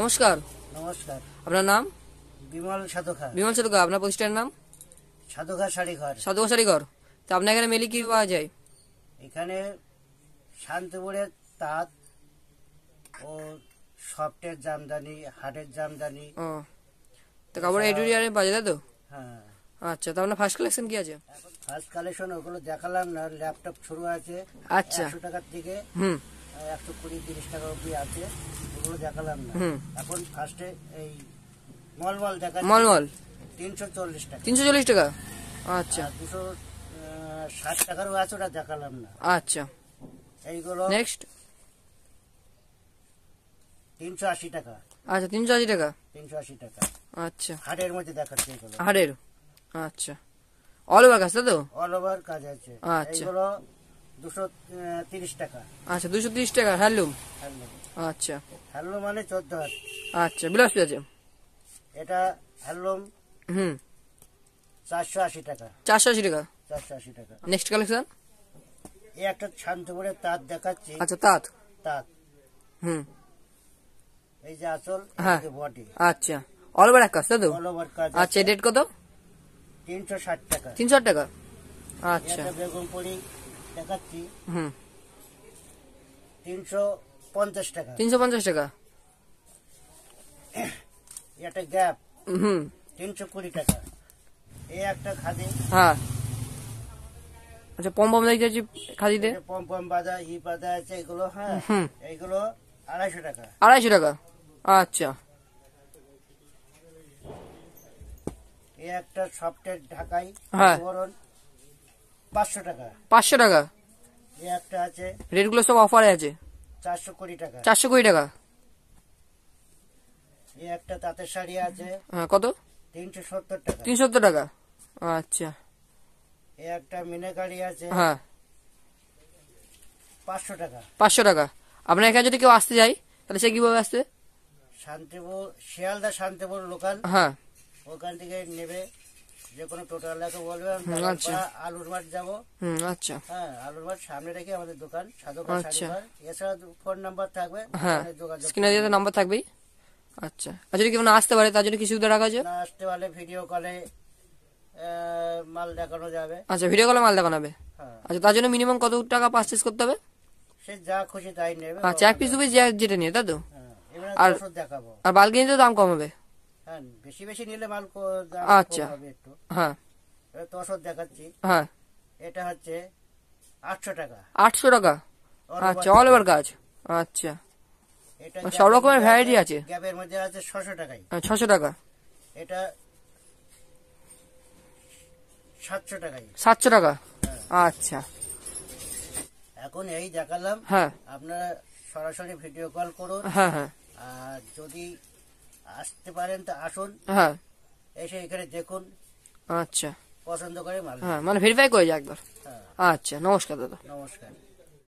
নমস্কার। নমস্কার। আপনার নাম? বিমল সাধুখা। বিমল সাধুখা। আপনার প্রতিষ্ঠানের নাম? সাধুখা শাড়িঘর। সাধুখা শাড়িঘর। তো আপনার এখানে মেলি কি পাওয়া যায়? এখানে শান্তিপুরের তাঁত ও সফটের জামদানি, হাটের জামদানি। ও, তো কাপড় এডিয়ারে পাওয়া যায় তো? হ্যাঁ। আচ্ছা, তো আপনার ফার্স্ট কালেকশন কি আছে? ফার্স্ট কালেকশন ওগুলো দেখালাম না, ল্যাপটপ শুরু আছে। আচ্ছা। 100 টাকার থেকে 120-30 টাকা অব্দি আছে, ওগুলো দেখালাম না। এখন ফার্স্টে এই মলমল দেখাচ্ছি। মলমল 340 টাকা। 340 টাকা। আচ্ছা। 260 টাকারও আছে, ওটা দেখালাম না। আচ্ছা, এইগুলো নেক্সট 380 টাকা। আচ্ছা, 380 টাকা। 380 টাকা। আচ্ছা, হাটের মধ্যে দেখাচ্ছে এগুলো। হাড়ের। আচ্ছা, অল ওভার কাজ তো? অল ওভার কাজ আছে। আচ্ছা। এগুলো 230 টাকা। আচ্ছা, 230 টাকা হ্যান্ডলুম। হ্যান্ডলুম। আচ্ছা। হ্যান্ডলুম মানে 14 হাত। আচ্ছা, বিলাসপতি আছে। এটা হ্যান্ডলুম 480 টাকা। 480 টাকা। 480 টাকা। নেক্সট কালেকশন এই একটা শান্তিপুরের তাঁত দেখাচ্ছি। আচ্ছা, তাঁত। তাঁত। এই যে আঁচল, হ্যাঁ। বডি। আচ্ছা, অল ওভার কাজ তো? অল ওভার কাজ। আচ্ছা, ডেট কত? 360 টাকা। 360 টাকা। আচ্ছা। এটা বেগুন পড়ি দেখাচ্ছি। 350 টাকা। 350 টাকা। এটা গ্যাপ 320 টাকা। এই একটা খাদি। হ্যাঁ। আচ্ছা, পম পম দেখছি খাদিতে। পম পম বাঁধা, ই বাঁধা আছে এগুলো। হ্যাঁ, এইগুলো 250 টাকা। 250 টাকা। আচ্ছা। এই একটা সফটের ঢাকাই, হ্যাঁ, 500 টাকা। 500 টাকা। এই একটা আছে, রেটগুলো সব অফারে আছে। 420 টাকা। 420 টাকা। এই একটা তাঁতের শাড়ি আছে। হ্যাঁ, কত? 370 টাকা। 370 টাকা। আচ্ছা। এই একটা মিনাকারি আছে। হ্যাঁ, 500 টাকা। 500 টাকা। আপনার এখানে যদি কেউ আসতে যায় তাহলে সে কিভাবে আসবে? শান্তিপুর, শিয়ালদা শান্তিপুর লোকাল। হ্যাঁ, ওখান থেকে নেবে, যে কোনো টোটালাকে বলবে আচ্ছা। আলুর মাঠ যাবো। আচ্ছা। হ্যাঁ, আলুর মাঠ সামনে রেখে আমাদের দোকান সাধুখা আচ্ছা। শাড়িঘর। এছাড়া ফোন নাম্বার থাকবে, হ্যাঁ, যোগাযোগ। স্ক্রিনে দিয়ে নাম্বার থাকবেই। আচ্ছা, আর যদি কেউ না আসতে পারে তার জন্য কিছু সুবিধা রাখা আছে? না আসতে পারলে ভিডিও কলে মাল দেখানো যাবে। আচ্ছা, ভিডিও কলে মাল দেখানো হবে। হ্যাঁ। আচ্ছা, তার জন্য মিনিমাম কত টাকা পারচেজ করতে হবে? সে যা খুশি তাই নেবে। আচ্ছা, এক পিস দু পিস যেটা নিয়ে, তাই তো? এবারে আর 200 দেখাবো। আর বালকি নিতে দাম কম হবে? হ্যাঁ, বেশি বেশি নিলে মাল দাম আচ্ছা। কম হবে একটু। হ্যাঁ। এবার 200 দেখাচ্ছি। হ্যাঁ, এটা হচ্ছে 800 টাকা। 800 টাকা। আচ্ছা, অল ওভার কাজ। আচ্ছা, এটা সব রকমের ভ্যারাইটি আছে। গ্যাপের মধ্যে আছে 600 টাকায়। 600 টাকা। এটা 700 টাকায়। 700 টাকা। আচ্ছা। এখন এই দেখালাম। হ্যাঁ। আপনারা সরাসরি ভিডিও কল করুন। হ্যাঁ। হ্যাঁ। আর যদি আসতে পারেন তো আসুন, হ্যাঁ। এসে এখানে দেখুন, আচ্ছা। পছন্দ করে মাল। হ্যাঁ, মানে ভেরিফাই করে যায় একবার। হ্যাঁ। আচ্ছা, নমস্কার দাদা। নমস্কার।